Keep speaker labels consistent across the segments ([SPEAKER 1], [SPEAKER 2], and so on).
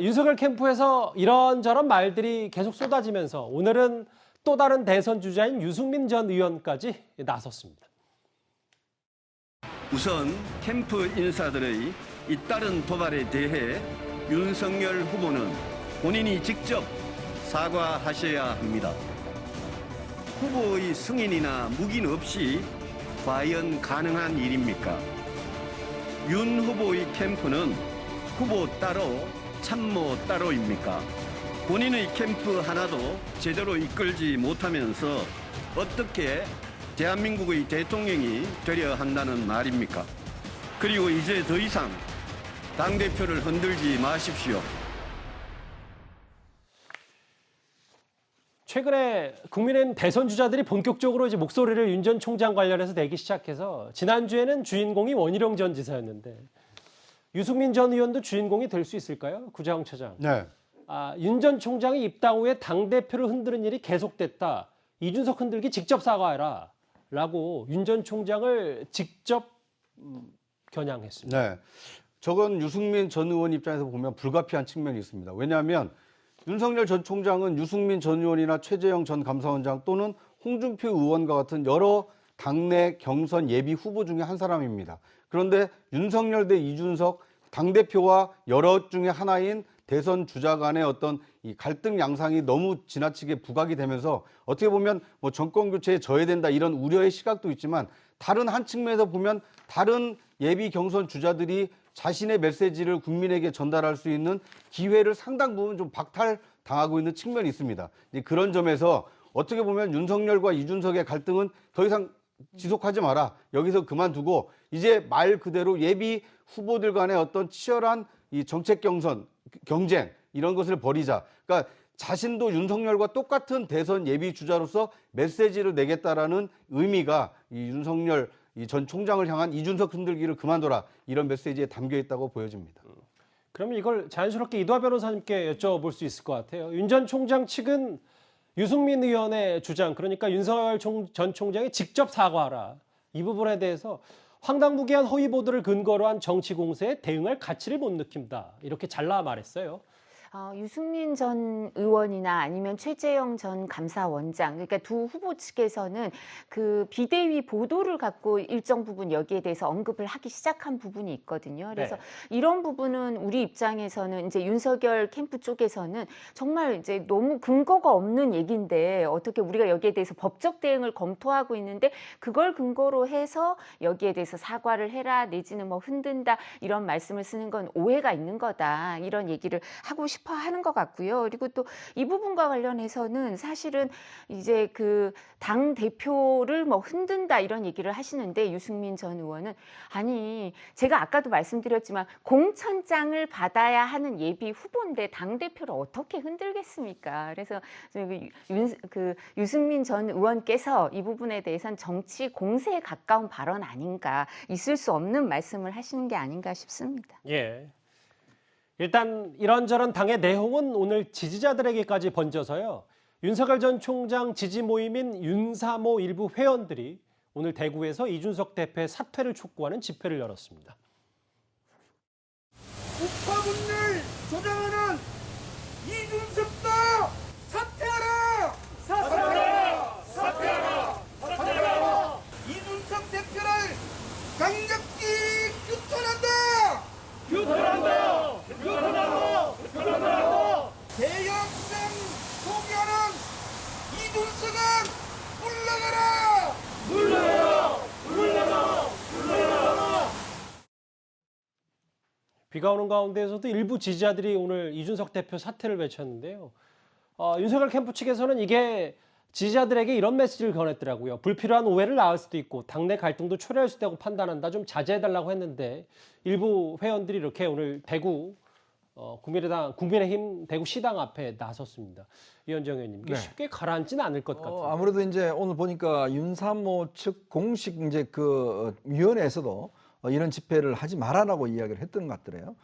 [SPEAKER 1] 윤석열 캠프에서 이런저런 말들이 계속 쏟아지면서 오늘은 또 다른 대선 주자인 유승민 전 의원까지 나섰습니다.
[SPEAKER 2] 우선 캠프 인사들의 잇따른 도발에 대해 윤석열 후보는 본인이 직접 사과하셔야 합니다. 후보의 승인이나 묵인 없이 과연 가능한 일입니까? 윤 후보의 캠프는 후보 따로 참모 따로입니까? 본인의 캠프 하나도 제대로 이끌지 못하면서 어떻게 대한민국의 대통령이 되려 한다는 말입니까? 그리고 이제 더 이상 당대표를 흔들지 마십시오.
[SPEAKER 1] 최근에 국민의힘 대선 주자들이 본격적으로 이제 목소리를 윤 전 총장 관련해서 내기 시작해서 지난주에는 주인공이 원희룡 전 지사였는데 유승민 전 의원도 주인공이 될 수 있을까요? 구자영 차장.
[SPEAKER 3] 네.
[SPEAKER 1] 윤 전 총장이 입당 후에 당대표를 흔드는 일이 계속됐다. 이준석 흔들기 직접 사과해라. 라고 윤 전 총장을 직접 겨냥했습니다.
[SPEAKER 3] 네. 저건 유승민 전 의원 입장에서 보면 불가피한 측면이 있습니다. 왜냐하면 윤석열 전 총장은 유승민 전 의원이나 최재형 전 감사원장 또는 홍준표 의원과 같은 여러 당내 경선 예비 후보 중에 한 사람입니다. 그런데 윤석열 대 이준석 당대표와 여러 중에 하나인 대선 주자 간의 어떤 이 갈등 양상이 너무 지나치게 부각이 되면서 어떻게 보면 뭐 정권 교체에 져야 이런 우려의 시각도 있지만 다른 한 측면에서 보면 다른 예비 경선 주자들이 자신의 메시지를 국민에게 전달할 수 있는 기회를 상당 부분 좀 박탈당하고 있는 측면이 있습니다. 그런 점에서 어떻게 보면 윤석열과 이준석의 갈등은 더 이상 지속하지 마라. 여기서 그만두고 이제 말 그대로 예비 후보들 간의 어떤 치열한 이 정책 경쟁 이런 것을 벌이자. 그러니까 자신도 윤석열과 똑같은 대선 예비 주자로서 메시지를 내겠다라는 의미가 이 윤석열 전 총장을 향한 이준석 흔들기를 그만둬라 이런 메시지에 담겨 있다고 보여집니다.
[SPEAKER 1] 그러면 이걸 자연스럽게 이도하 변호사님께 여쭤볼 수 있을 것 같아요. 윤 전 총장 측은 유승민 의원의 주장, 그러니까 윤석열 전 총장이 직접 사과하라. 이 부분에 대해서 황당무계한 허위 보도를 근거로 한 정치 공세에 대응할 가치를 못 느낀다. 이렇게 잘라 말했어요.
[SPEAKER 4] 유승민 전 의원이나 아니면 최재형 전 감사원장, 그러니까 두 후보 측에서는 그 비대위 보도를 갖고 일정 부분 여기에 대해서 언급을 하기 시작한 부분이 있거든요. 그래서
[SPEAKER 1] 네.
[SPEAKER 4] 이런 부분은 우리 입장에서는 이제 윤석열 캠프 쪽에서는 정말 이제 너무 근거가 없는 얘기인데 어떻게 우리가 여기에 대해서 법적 대응을 검토하고 있는데 그걸 근거로 해서 여기에 대해서 사과를 해라 내지는 뭐 흔든다 이런 말씀을 쓰는 건 오해가 있는 거다. 이런 얘기를 하고 싶어 하는 것 같고요. 그리고 또 이 부분과 관련해서는 사실은 이제 그 당 대표를 뭐 흔든다 이런 얘기를 하시는데 유승민 전 의원은 아니 제가 아까도 말씀드렸지만 공천장을 받아야 하는 예비 후보인데 당 대표를 어떻게 흔들겠습니까? 그래서 유승민 전 의원께서 이 부분에 대해서는 정치 공세에 가까운 발언 아닌가, 있을 수 없는 말씀을 하시는 게 아닌가 싶습니다.
[SPEAKER 1] 예. 일단 이런저런 당의 내용은 오늘 지지자들에게까지 번져서요. 윤석열 전 총장 지지 모임인 윤사모 일부 회원들이 오늘 대구에서 이준석 대표의 사퇴를 촉구하는 집회를 열었습니다.
[SPEAKER 5] 우파군을 조장하는 이준석다! 사퇴하라! 사퇴하라! 사퇴하라! 사퇴하라! 이준석 대표를 강력히 규탄한다! 규탄한다! 규탄한다! 규탄한다! 대학생 포기하는 이준석은 물러가라! 물러가라! 물러가라! 물러가라!
[SPEAKER 1] 비가 오는 가운데에서도 일부 지지자들이 오늘 이준석 대표 사퇴를 외쳤는데요. 윤석열 캠프 측에서는 이게 지지자들에게 이런 메시지를 전했더라고요. 불필요한 오해를 낳을 수도 있고 당내 갈등도 초래할 수도 있다고 판단한다. 좀 자제해달라고 했는데 일부 회원들이 이렇게 오늘 대구 국민의힘 대구시당 앞에 나섰습니다. 이현정 의원님, 이게
[SPEAKER 6] 네.
[SPEAKER 1] 쉽게 가라앉지는 않을 것 같아요.
[SPEAKER 6] 아무래도 이제 오늘 보니까 윤사모 측 공식 이제 그 위원회에서도 이런 집회를 하지 말아라고 이야기를 했던 것 같더래요.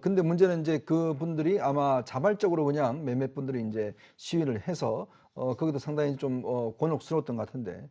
[SPEAKER 6] 근데 문제는 이제 그분들이 아마 자발적으로 그냥 몇몇 분들이 이제 시위를 해서 거기도 상당히 좀 곤혹스러웠던 것 같은데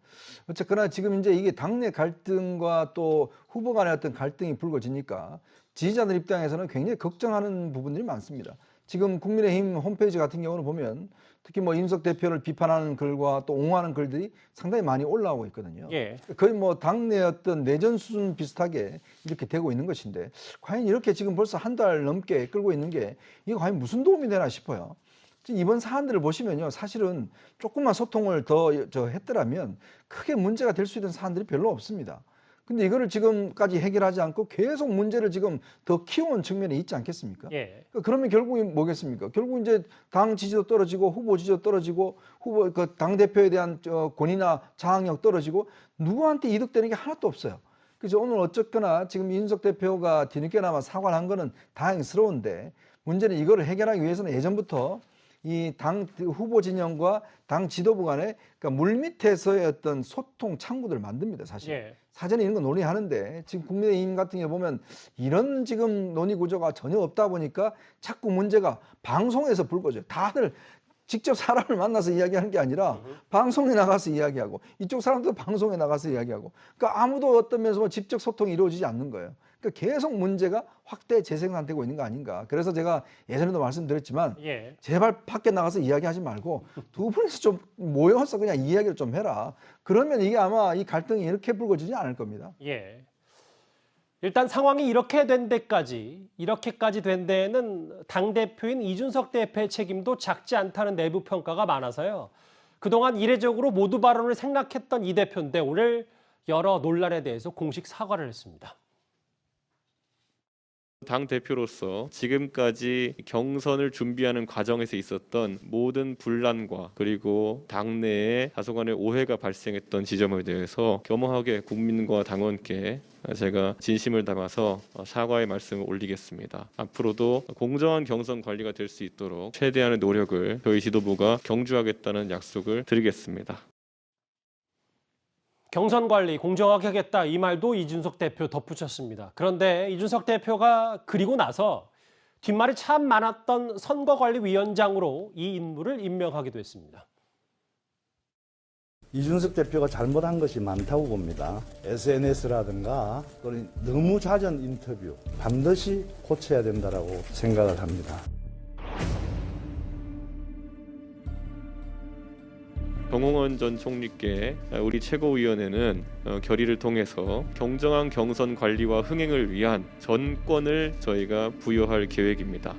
[SPEAKER 6] 어쨌거나 지금 이제 이게 당내 갈등과 또 후보 간의 어떤 갈등이 불거지니까 지지자들 입장에서는 굉장히 걱정하는 부분들이 많습니다. 지금 국민의힘 홈페이지 같은 경우는 보면 특히 뭐 이준석 대표를 비판하는 글과 또 옹호하는 글들이 상당히 많이 올라오고 있거든요.
[SPEAKER 1] 예.
[SPEAKER 6] 거의 뭐 당내 어떤 내전 수준 비슷하게 이렇게 되고 있는 것인데 과연 이렇게 지금 벌써 한 달 넘게 끌고 있는 게 이게 과연 무슨 도움이 되나 싶어요. 지금 이번 사안들을 보시면요, 사실은 조금만 소통을 더 했더라면 크게 문제가 될 수 있는 사안들이 별로 없습니다. 근데 이거를 지금까지 해결하지 않고 계속 문제를 지금 더 키워온 측면이 있지 않겠습니까?
[SPEAKER 1] 예.
[SPEAKER 6] 그러면 결국이 뭐겠습니까? 결국 이제 당 지지도 떨어지고 후보 지지도 떨어지고 후보 그 당 대표에 대한 권위나 장악력 떨어지고 누구한테 이득되는 게 하나도 없어요. 그래서 오늘 어쨌거나 지금 이준석 대표가 뒤늦게나마 사과를 한 거는 다행스러운데 문제는 이거를 해결하기 위해서는 예전부터 이 당 후보 진영과 당 지도부 간에 그러니까 물밑에서의 어떤 소통 창구들을 만듭니다, 사실.
[SPEAKER 1] 예.
[SPEAKER 6] 사전에 이런 거 논의하는데 지금 국민의힘 같은 경우 보면 이런 지금 논의 구조가 전혀 없다 보니까 자꾸 문제가 방송에서 불거져요. 다들 직접 사람을 만나서 이야기하는 게 아니라 방송에 나가서 이야기하고 이쪽 사람도 방송에 나가서 이야기하고 그러니까 아무도 어떤 면에서 직접 소통이 이루어지지 않는 거예요. 그러니까 계속 문제가 확대 재생산되고 있는 거 아닌가. 그래서 제가 예전에도 말씀드렸지만
[SPEAKER 1] 예.
[SPEAKER 6] 제발 밖에 나가서 이야기하지 말고 두 분이서 좀 모여서 그냥 이야기를 좀 해라. 그러면 이게 아마 이 갈등이 이렇게 불거지지 않을 겁니다.
[SPEAKER 1] 예. 일단 상황이 이렇게 된 데까지, 이렇게까지 된 데에는 당대표인 이준석 대표의 책임도 작지 않다는 내부 평가가 많아서요. 그동안 이례적으로 모두 발언을 생략했던 이 대표인데 오늘 여러 논란에 대해서 공식 사과를 했습니다.
[SPEAKER 7] 당 대표로서 지금까지 경선을 준비하는 과정에서 있었던 모든 분란과 그리고 당내에 다소간의 오해가 발생했던 지점에 대해서 겸허하게 국민과 당원께 제가 진심을 담아서 사과의 말씀을 올리겠습니다. 앞으로도 공정한 경선 관리가 될 수 있도록 최대한의 노력을 저희 지도부가 경주하겠다는 약속을 드리겠습니다.
[SPEAKER 1] 경선 관리 공정하게 하겠다 이 말도 이준석 대표 덧붙였습니다. 그런데 이준석 대표가 그리고 나서 뒷말이 참 많았던 선거관리위원장으로 이 인물을 임명하기도 했습니다.
[SPEAKER 8] 이준석 대표가 잘못한 것이 많다고 봅니다. SNS라든가 또는 너무 잦은 인터뷰 반드시 고쳐야 된다고 생각을 합니다.
[SPEAKER 7] 정홍원 전 총리께 우리 최고위원회는 결의를 통해서 공정한 경선 관리와 흥행을 위한 전권을 저희가 부여할 계획입니다.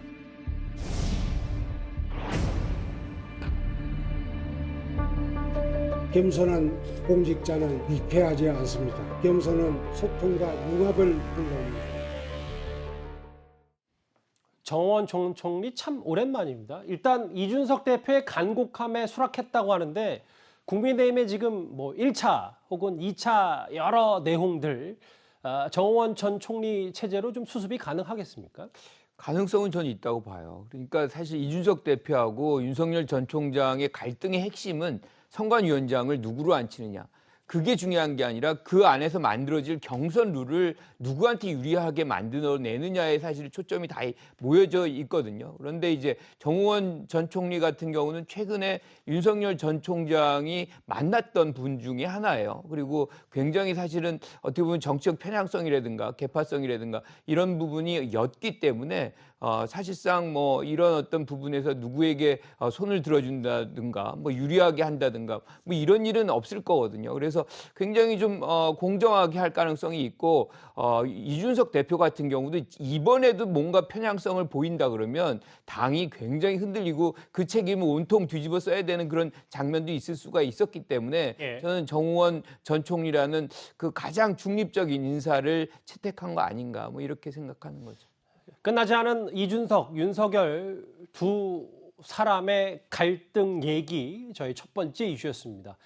[SPEAKER 9] 겸손한 공직자는 위패하지 않습니다. 겸손은 소통과 융합을 불러옵니다.
[SPEAKER 1] 정홍원 전 총리 참 오랜만입니다. 일단 이준석 대표의 간곡함에 수락했다고 하는데 국민의힘의 지금 뭐 1차 혹은 2차 여러 내용들 정홍원 전 총리 체제로 좀 수습이 가능하겠습니까?
[SPEAKER 10] 가능성은 저는 있다고 봐요. 그러니까 사실 이준석 대표하고 윤석열 전 총장의 갈등의 핵심은 선관위원장을 누구로 앉히느냐. 그게 중요한 게 아니라 그 안에서 만들어질 경선 룰을 누구한테 유리하게 만들어내느냐에 사실 초점이 다 모여져 있거든요. 그런데 이제 정홍원 전 총리 같은 경우는 최근에 윤석열 전 총장이 만났던 분 중에 하나예요. 그리고 굉장히 사실은 어떻게 보면 정치적 편향성이라든가 개파성이라든가 이런 부분이 였기 때문에 사실상 뭐 이런 어떤 부분에서 누구에게 손을 들어준다든가 뭐 유리하게 한다든가 뭐 이런 일은 없을 거거든요. 그래서 굉장히 좀 공정하게 할 가능성이 있고 이준석 대표 같은 경우도 이번에도 뭔가 편향성을 보인다 그러면 당이 굉장히 흔들리고 그 책임을 온통 뒤집어 써야 되는 그런 장면도 있을 수가 있었기 때문에
[SPEAKER 1] 예.
[SPEAKER 10] 저는 정홍원 전 총리라는 그 가장 중립적인 인사를 채택한 거 아닌가 뭐 이렇게 생각하는 거죠.
[SPEAKER 1] 끝나지 않은 이준석, 윤석열 두 사람의 갈등 얘기 저희 첫 번째 이슈였습니다.